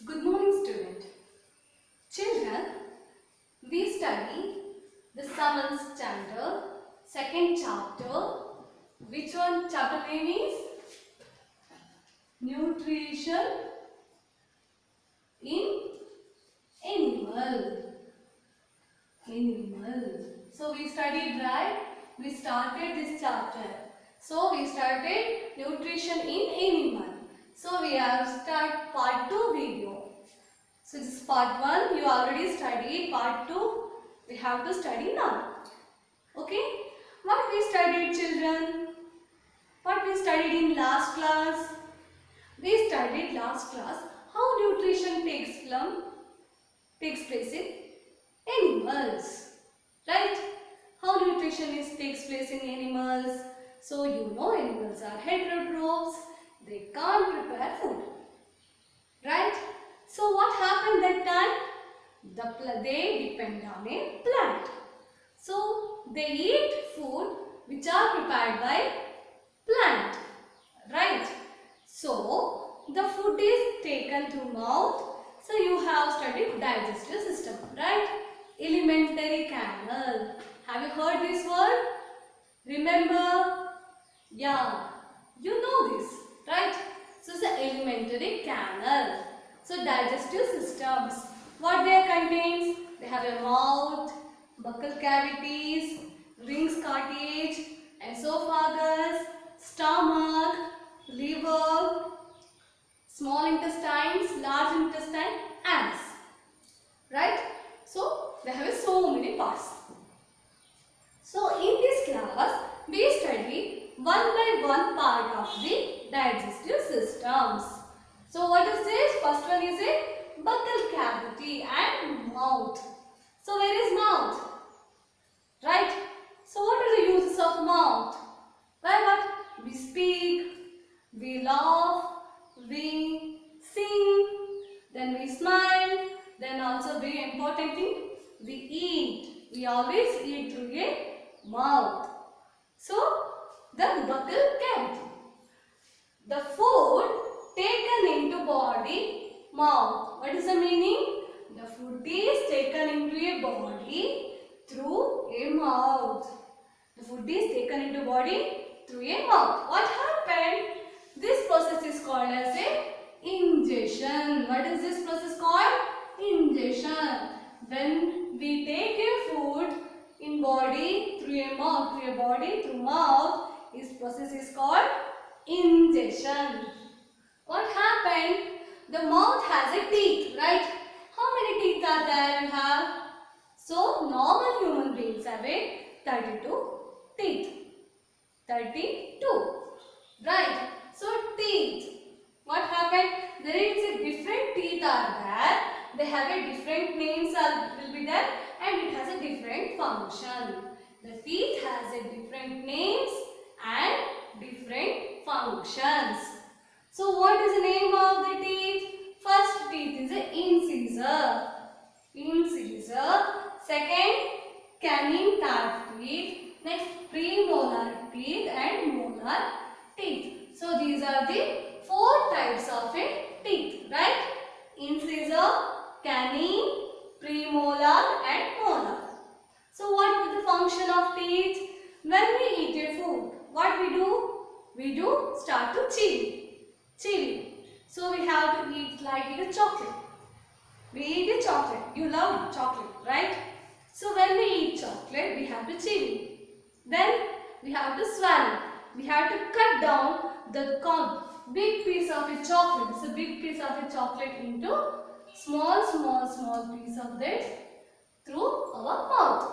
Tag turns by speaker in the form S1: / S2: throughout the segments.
S1: Good morning, student. Children, we study the 7th standard, second chapter. Which one chapter name is? Nutrition in animal. So we studied, right? We started this chapter. So we started nutrition in animal. So we have start part 2 video. So this is part 1, you already studied. Part 2, we have to study now. Okay? What we studied, children? What we studied in last class? We studied last class how nutrition takes place in animals. Right? How nutrition takes place in animals. So you know animals are heterotrophs. They can't prepare food. Right? So what happened that time? They depend on a plant. So they eat food which are prepared by plant. Right? So the food is taken through mouth. So you have studied digestive system. Right? Alimentary canal. Have you heard this word? Remember? Yeah. You know this. Right? So it's the alimentary canal. So digestive systems, what they contains? They have a mouth, buccal cavities, rings cartilage, esophagus, stomach, liver, small intestines, large intestine, anus. Right? So they have so many parts. So in this class, we study one by one part of the digestive systems. So what is this? First one is a buccal cavity and mouth. So where is mouth? Right? So what are the uses of mouth? Well, what? We speak, we laugh, we sing, then we smile, then also very important thing, we eat. We always eat through a mouth. So the buccal cavity. The food taken into body, mouth. What is the meaning? The food is taken into a body through a mouth. The food is taken into body through a mouth. What happened? This process is called as a ingestion. What is this process called? Ingestion. When we take a food in body through a mouth, through mouth, this process is called ingestion. What happened? The mouth has a teeth, right? How many teeth are there you have? So, normal human beings have a 32 teeth. 32. Right? So, teeth. What happened? There is a different teeth are there. They have a different names will be there and it has a different function. The teeth has a different names and different functions. So what is the name of the teeth? First teeth is an incisor. Incisor. Second, canine type teeth. Next, premolar teeth and molar teeth. So these are the 4 types of a teeth, right? Incisor, canine, premolar and molar. So what is the function of teeth? When we eat a food, what we do? We do start to chew. Chewing. So we have to eat like a chocolate. We eat a chocolate. You love chocolate, right? So when we eat chocolate, we have to chew. Then we have to swallow. We have to cut down the big piece of a chocolate. It's a big piece of a chocolate into small piece of that through our mouth.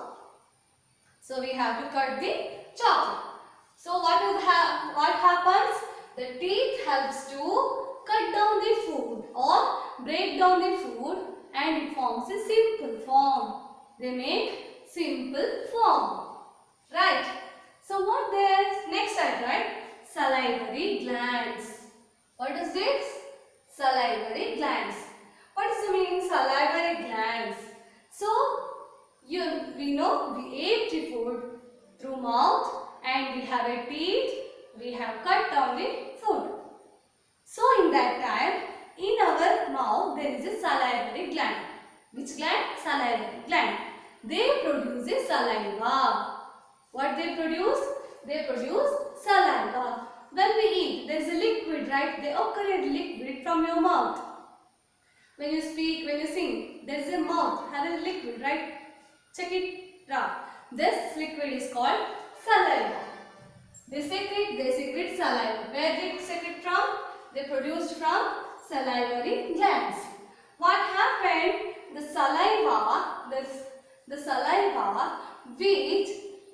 S1: So we have to cut the chocolate. So what happens? The teeth helps to cut down the food or break down the food and it forms a simple form. They make simple form. Right? So what there? Next I write salivary glands. What is this? Salivary glands. What is the meaning salivary glands? So we know we ate the food through mouth and we have a teeth. We have cut down the food. So in that time, in our mouth mouth there is a salivary gland. Which gland? Salivary gland. They produce a saliva. What they produce? They produce saliva. When we eat, there is a liquid, right? They occur liquid from your mouth. When you speak, when you sing, there is a mouth, have a liquid, right? Check it out. This liquid is called saliva. They secrete saliva. Where they secrete from? They produced from salivary glands. What happened? The saliva which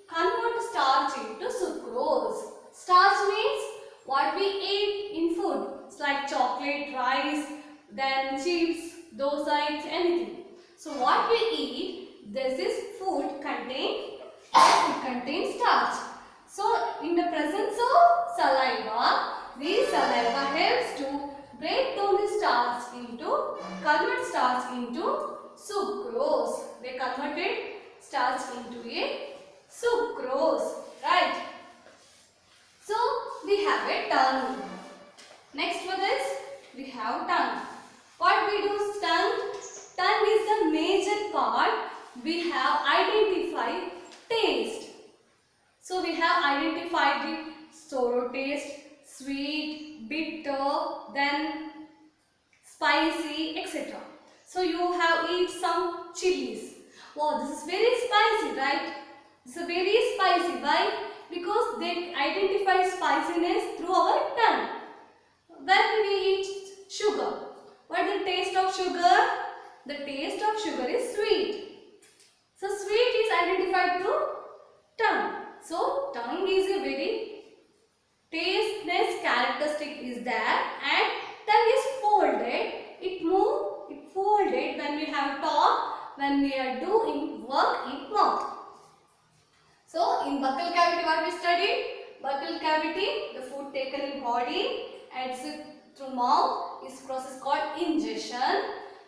S1: convert starch into sucrose. Starch means what we eat in food. It's like chocolate, rice, then chips, dosa, anything. So what we eat, this food contains starch. So in the presence of saliva, this saliva helps to break down the starch convert starch into sucrose. They converted starch into a sucrose, right? So we have a tongue. Next for this, we have tongue. What we do is tongue? Tongue is the major part. We have identified taste. So we have identified the sour taste, sweet, bitter, then spicy, etc. So you have eat some chilies. Wow, this is very spicy, right? This is very spicy. Why? Because they identify spiciness through our tongue. When we eat sugar, what is the taste of sugar? The taste of sugar is sweet. So sweet is identified through tongue. So tongue is a very tastiness characteristic is there, and tongue is folded. It folded when we have talk, when we are doing work in mouth. So in buccal cavity what we studied? Buccal cavity, the food taken in body and through mouth is process called ingestion.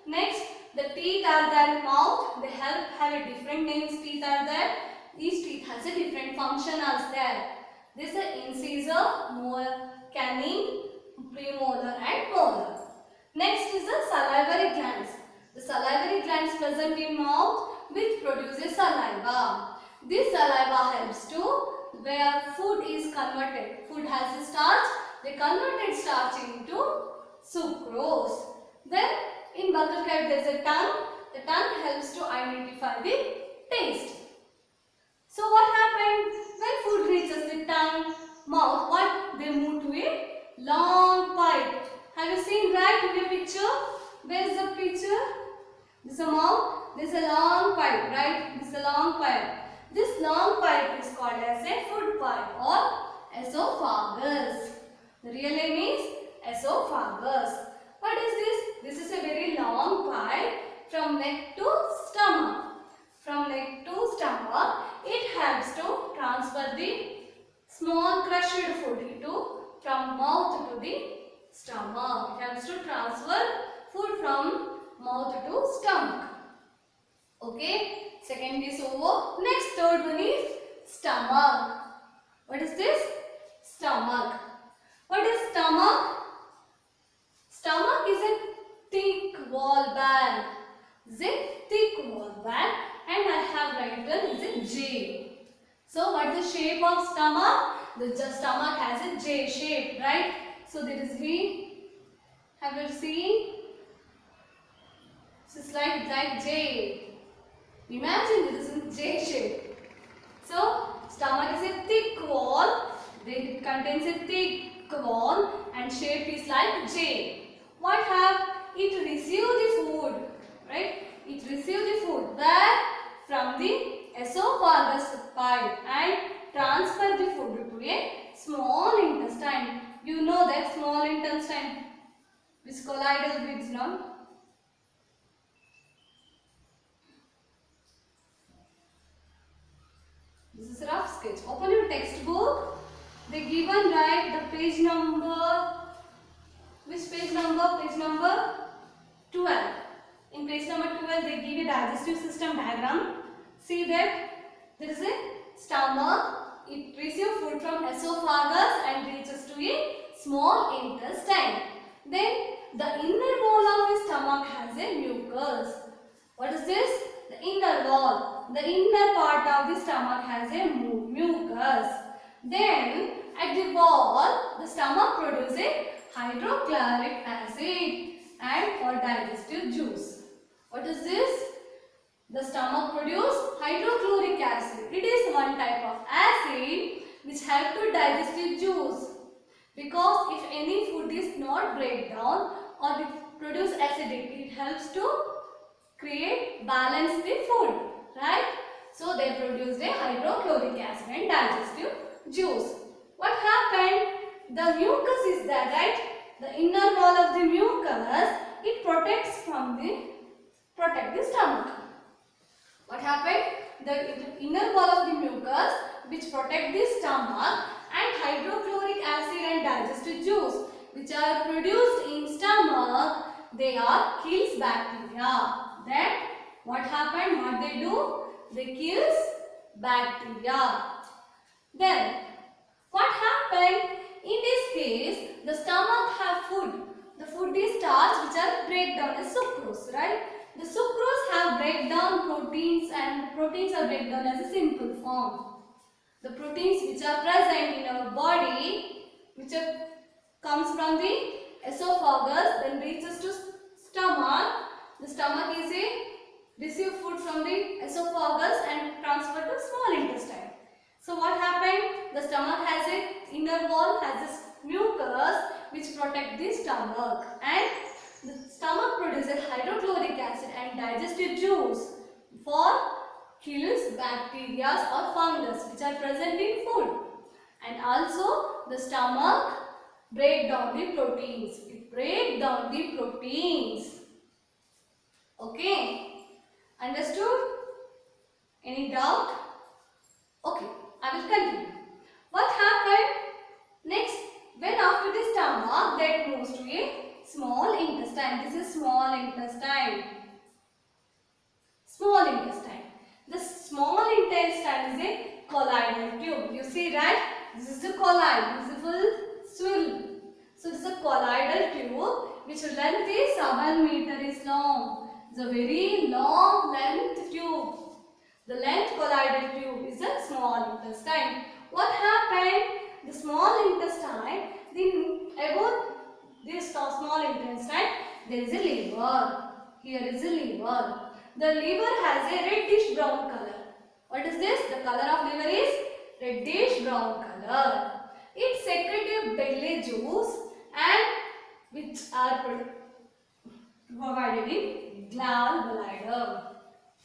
S1: Next, the teeth are there in mouth. They have a different names. Teeth are there. Each teeth has a different function as there. This is an incisor, molar, canine, premolar and molar. Next is the salivary glands. The salivary glands present in mouth which produces saliva. This saliva helps to where food is converted. Food has a starch. They converted starch into sucrose. Then in buccal cavity there is a tongue. The tongue helps to identify the taste. So what happened when food reaches the tongue, mouth? What they move to a long pipe. Have you seen right in the picture? Where is the picture? This is a mouth. This is a long pipe, right? This is a long pipe. This long pipe is called as a food pipe or esophagus. The real name is esophagus. What is this? This is a very long pipe from neck to stomach. From neck to stomach, it helps to transfer the small crushed food from mouth to the stomach. It helps to transfer food from mouth to stomach. Okay. Second is over. Next, third one is stomach. What is this? Stomach. What is stomach? Stomach is a thick wall bag. It's a thick wall bag, and I have written is a J. So what is the shape of stomach? The stomach has a J shape, right? So there is V. Have you seen? This is like J. Imagine this is J shape. So stomach is a thick wall. It contains a thick wall and shape is like J. What have it received the food, right? It received the food where from the esophagus pipe and transfer the food to a small intestine. You know that small intestine which colloidal bridge, no? This is a rough sketch. Open your textbook. They given right the page number. Which page number? Page number 12. In page number 12, they give a digestive system diagram. See that there is a stomach. It receives food from esophagus and reaches to a small intestine. Then the inner wall of the stomach has a mucus. Then at the wall, the stomach produces hydrochloric acid and for digestive juice. What is this? The stomach produces hydrochloric acid. It is one type of acid which help to digestive juice. Because if any food is not break down or produce acidity, it helps to create balance the food, right? So they produced a hydrochloric acid and digestive juice. What happened? The mucus is there, right? The inner wall of the mucus, it protect the stomach. What happened? The inner wall of the mucus which protect the stomach and hydrochloric acid and digestive juice which are produced in stomach, they are kills bacteria. Then what happened? What they do? They kills bacteria. Then what happened? In this case, the stomach have food. The food is starch which are break down as sucrose, right? The sucrose have break down proteins and proteins are break down as a simple form. The proteins which are present in our body, which comes from the esophagus, then reaches to stomach. The stomach is receive food from the esophagus and transfer to small intestine. So what happened? The stomach has a inner wall, has this mucus which protect the stomach, and the stomach produces hydrochloric acid and digestive juice for kills bacteria or fungus which are present in food. And also the stomach break down the proteins. It break down the proteins. Okay, understood? Any doubt? Okay, I will continue. What happened? Next, when after the stomach, that moves to a small intestine. This is small intestine. Small intestine. The small intestine is a colloidal tube. You see, right? This is the colloid, visible swivel. So this is a colloidal tube which length is 7 meters is long. It's a very long length tube. The length colloidal tube is a small intestine. What happened? The small intestine, above this small intestine, there is a liver. Here is a liver. The liver has a reddish brown color. What is this? The color of liver is reddish brown color. It secretes belly juice and which are provided in gallbladder.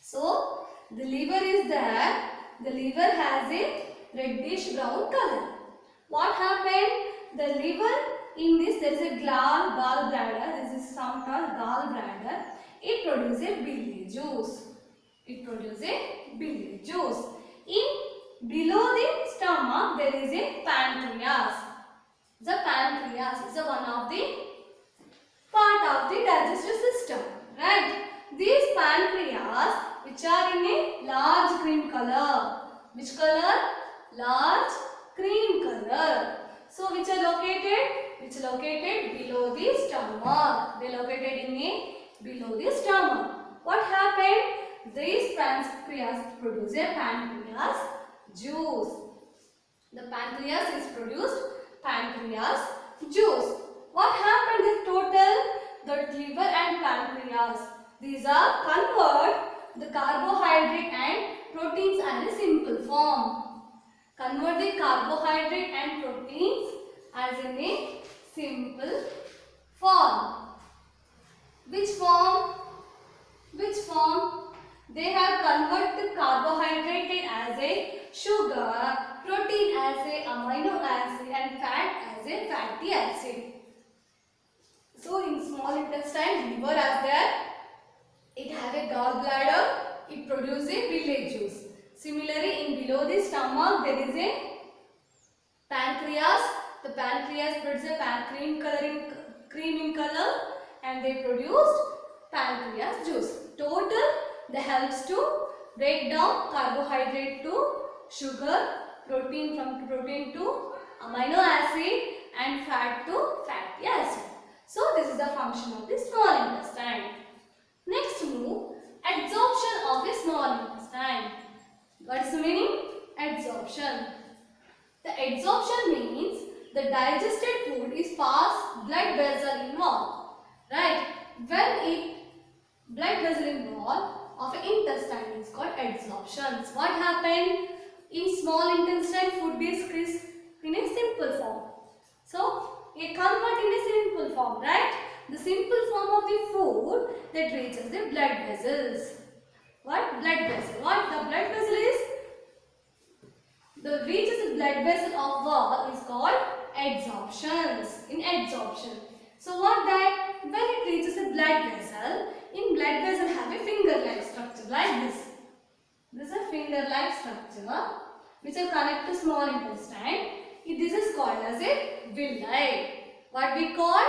S1: So the liver is there. The liver has a reddish brown color. What happened? The liver, in this there is a gallbladder. This is some called gallbladder. It produces biliary juice. It produces biliary juice. Below the stomach there is a pancreas. The pancreas is one of the part of the digestive system, right? These pancreas which are in a large cream color. Which color? Large cream color. So which are located? Which are located below the stomach. They located in a below the stomach. What happened? These pancreas produce a pancreas juice. The pancreas is produced pancreas juice. What happened is total the liver and pancreas. These are convert the carbohydrate and proteins as a simple form. Convert the carbohydrate and proteins as in a simple form. Which form? Which form? They have converted the carbohydrate as a sugar, protein as a amino acid and fat as a fatty acid. So in small intestine, liver as there, it have a gallbladder, it produces a biliary juice. Similarly, in below the stomach there is a pancreas. The pancreas produces a cream in color and they produced pancreas juice. Total, they helps to break down carbohydrate to sugar, protein from protein to amino acid and fat to fatty acid. So this is the function of the small intestine. Next move, absorption of a small intestine. What is the meaning? the digested food is past blood vessel involved. Right? When blood vessel involved of an intestine is called absorption. What happened? In small intestine, food is in a simple form. So, a convert in a simple form, right? The simple form of the food that reaches the blood vessels. What? Blood vessel. What the blood vessel is? The reaches the blood vessel of wall is called adsorptions. In adsorption. So what that? When it reaches the blood vessel, in blood vessel have a finger-like structure like this. This is a finger-like structure which will connect to small intestine. This is called as a villi. What we call?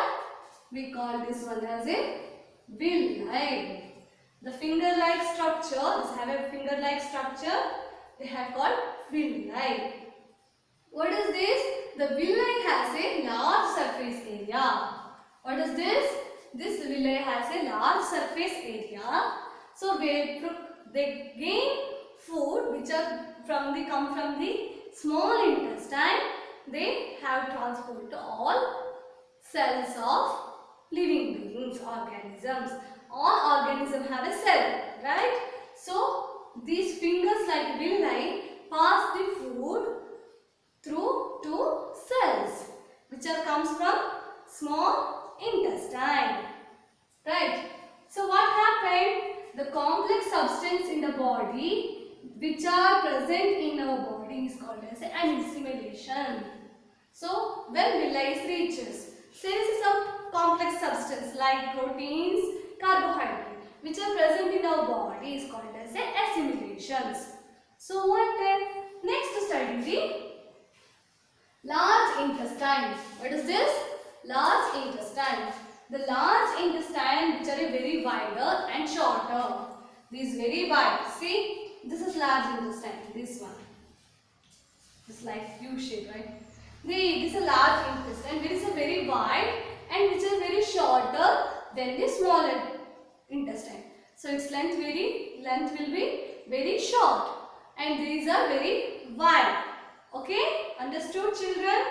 S1: We call this one as a villi. The finger-like structure, this have a finger-like structure, they have called villi. What is this? The villi has a large surface area. What is this? This villi has a large surface area. So they gain food which come from the small intestine. They have transport to all cells of living beings, organisms. All organisms have a cell, right? So these fingers like villi pass the food through to cells which comes from small intestine, right? So what happened? The complex substance in the body which are present in our body is called as an assimilation. So when villi reaches, there is some complex substance like proteins, carbohydrates which are present in our body is called as assimilations. So what then? Next study the large intestine. What is this? Large intestine. The large intestine which are very wider and shorter. This is very wide. See, this is large intestine. This one. It's like U shape, right? This is a large intestine. There is a very wide and which is very shorter than the smaller intestine. So its length will be very short and these are very wide. Okay, understood children?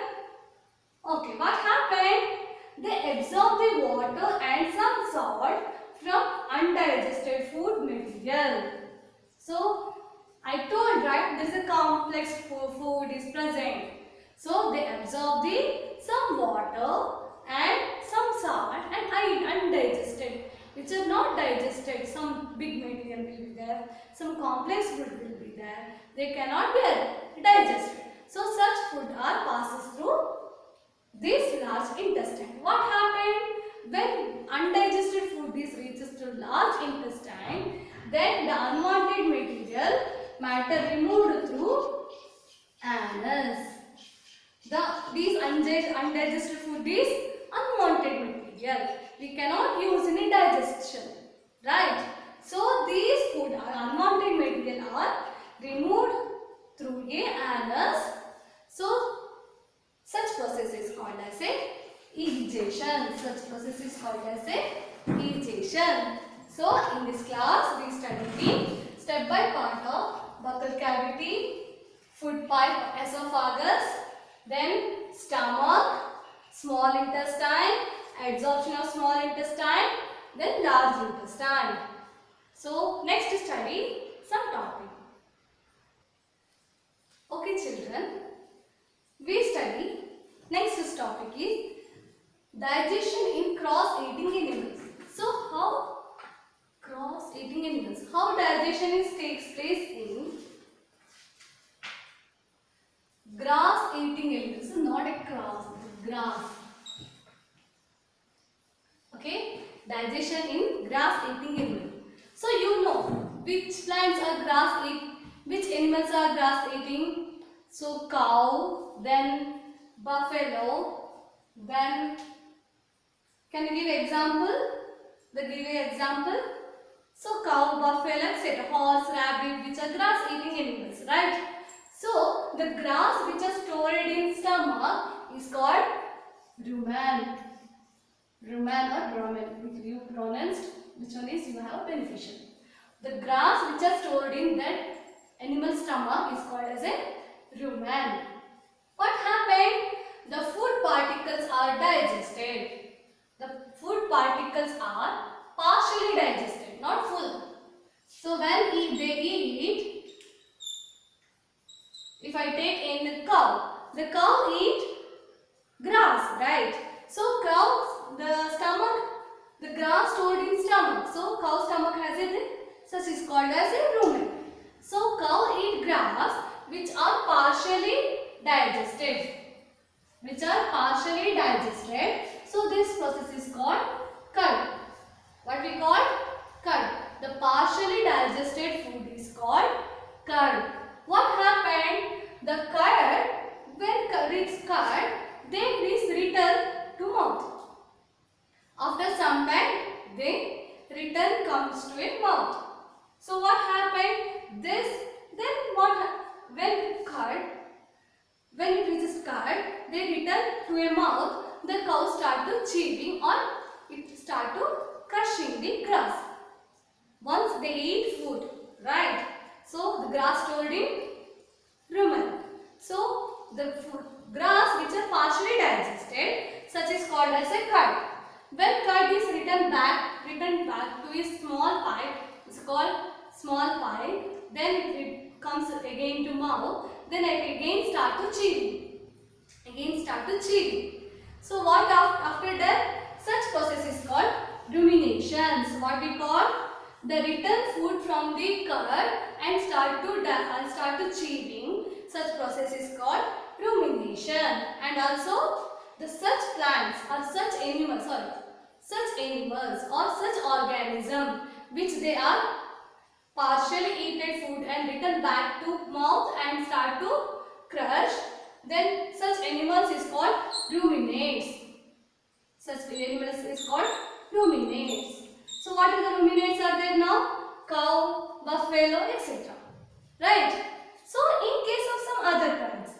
S1: Okay, what happened? They absorb the water and some salt from undigested food material. So I told, right, this is a complex food is present. So they absorb some water and some salt and undigested, which are not digested. Some big material will be there, some complex food will be there. They cannot be digested. So such food passes through this large intestine. What happened? When undigested food reaches to large intestine, then the unwanted matter removed through anus. These undigested food is unwanted material. We cannot use in digestion, right? So these food are unwanted material are removed through a anus. So such process is called as a egestion. Such process is called as a egestion. So in this class we studied the step by part of buccal cavity, food pipe, esophagus, then stomach, small intestine, adsorption of small intestine, then large intestine. So next study some topic. Okay children, we study next topic is digestion in cross-eating animals. So how cross-eating animals, how digestion takes place in grass-eating animals. So not a cross, grass. Okay, digestion in grass-eating animals. So you know which plants are grass-eating, which animals are grass-eating. So cow, then buffalo, then can you give example? Give example. So cow, buffalo, etc. Horse, rabbit, which are grass-eating animals, right? So the grass which is stored in stomach is called rumen. Rumen or rumen, which you pronounced, which one is you have beneficial. The grass which is stored in that animal stomach is called as a rumen. What happened? the food particles are digested. The food particles are partially digested, not full. So when they eat, if I take in the cow eat grass, right? So the grass stored in stomach. So cow stomach has a such is called as a rumen. So cow eat grass which are partially digested. So this process is called curd. What we call curd. The partially digested food is called curd. What happened? The curd, when it's curd, then this return to mouth. After some time, the return comes to a mouth. So what happened? When it reaches curd, they return to a mouth. The cow start to chewing or it start to crushing the grass. Once they eat food, right? So the grass stored in rumen. So the grass which are partially digested, such is called as a curd. When curd is returned back to a small pipe, it's called small pipe. Then it comes again to mouth. Then it again start to chewing. So what after that? Such process is called ruminations. What we call the return food from the curd and start to chewing. Such process is called rumination. And also the such plants or such animals or such organism which they are partially eaten food and return back to mouth and start to crush, then such animals is called ruminates. So what are the ruminates are there now? Cow, buffalo, etc. Right? So in case of some other plants,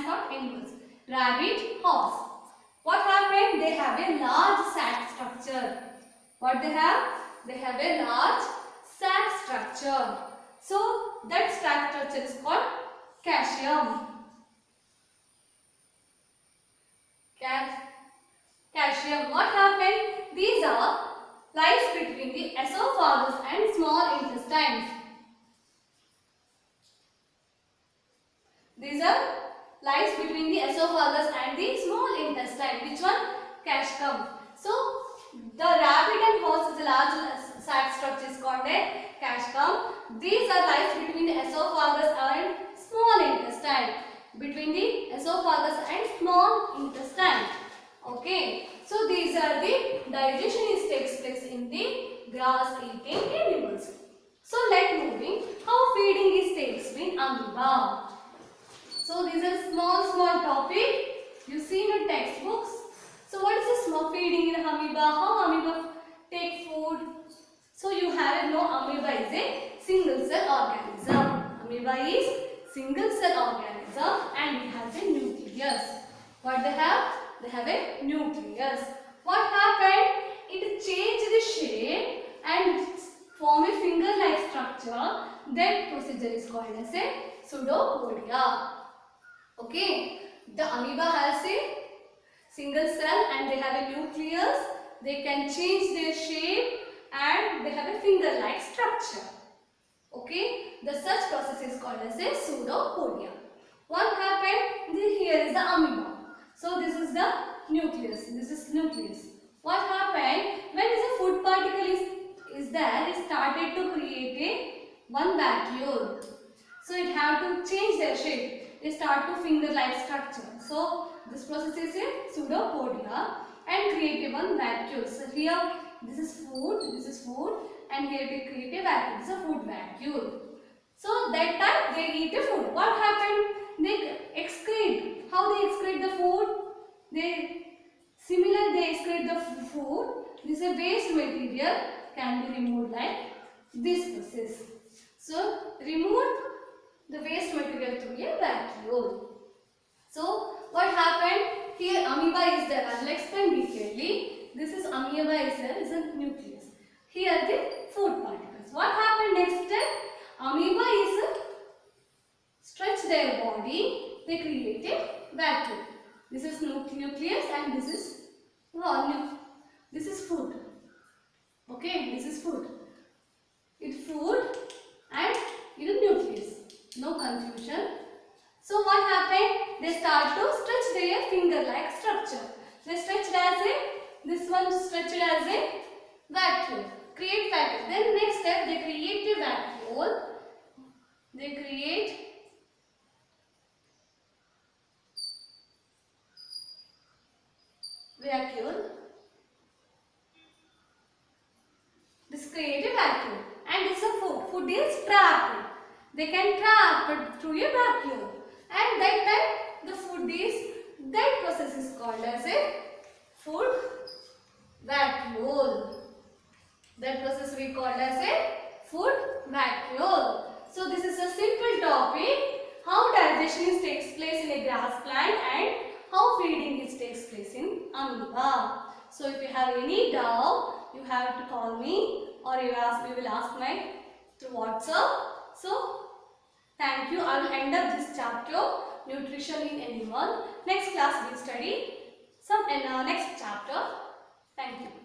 S1: not animals. Rabbit, horse. What happened? They have a large sac structure. What they have? They have a large sac structure. So that sac structure is called caesium. Caesium. What happened? These are lies between the esophagus and small intestines. These are lies between the esophagus and the small intestine. Which one? Caesium. So the rabbit and horse is a large sac structure is called a caesium. These are lies between the esophagus and small intestine. Between the esophagus and small intestine. Okay. So these are the digestion takes place in the grass eating animals. So let moving how feeding takes in amoeba. So these are small topic you see in your textbooks. So what is the small feeding in amoeba? How amoeba take food? So you have to know amoeba is a single cell organism. Amoeba is single cell organism and it has a nucleus. What they have? They have a nucleus. What happened? It changed the shape and form a finger-like structure. That procedure is called as a pseudopodia. Okay. The amoeba has a single cell and they have a nucleus. They can change their shape and they have a finger-like structure. Okay. The such process is called as a pseudopodia. What happened? Here is the amoeba. So this is the nucleus. This is nucleus. What happened? When the food particle is there, it started to create one vacuole. So it have to change their shape. They start to finger-like structure. So this process is a pseudopodia and create a one vacuole. So here this is food and here they create a vacuole. This is a food vacuole. So that time they eat the food. What happened? They excrete. How they excrete the food? They excrete the food. This is a waste material can be removed like this process. So remove the waste material through a vacuole. So what happened? Here amoeba is there. I will explain detailedly. This is amoeba is there. Is a nucleus. Here the food particles. What happened next step? Amoeba is stretch their body. They create a vacuole. This is nucleus and this is this is food. Okay, this is food. It's food and it is nucleus. No confusion. So what happened? They start to stretch their finger-like structure. They stretched as a, this one stretched as a vacuole. Create vacuole. Then next step, they create a vacuole. They create vacuole. This create a vacuole. And this is a food. Food is trapped. They can trap it through a vacuole. And that time the food is, that process is called as a food vacuole. That process we called as a food vacuole. So this is a simple topic, how digestion takes place in a grass plant and how feeding takes place in amoeba. So if you have any doubt, you have to call me or you will ask my through WhatsApp. So thank you. I will end up this chapter, nutrition in animal. Next class we will study some next chapter. Thank you.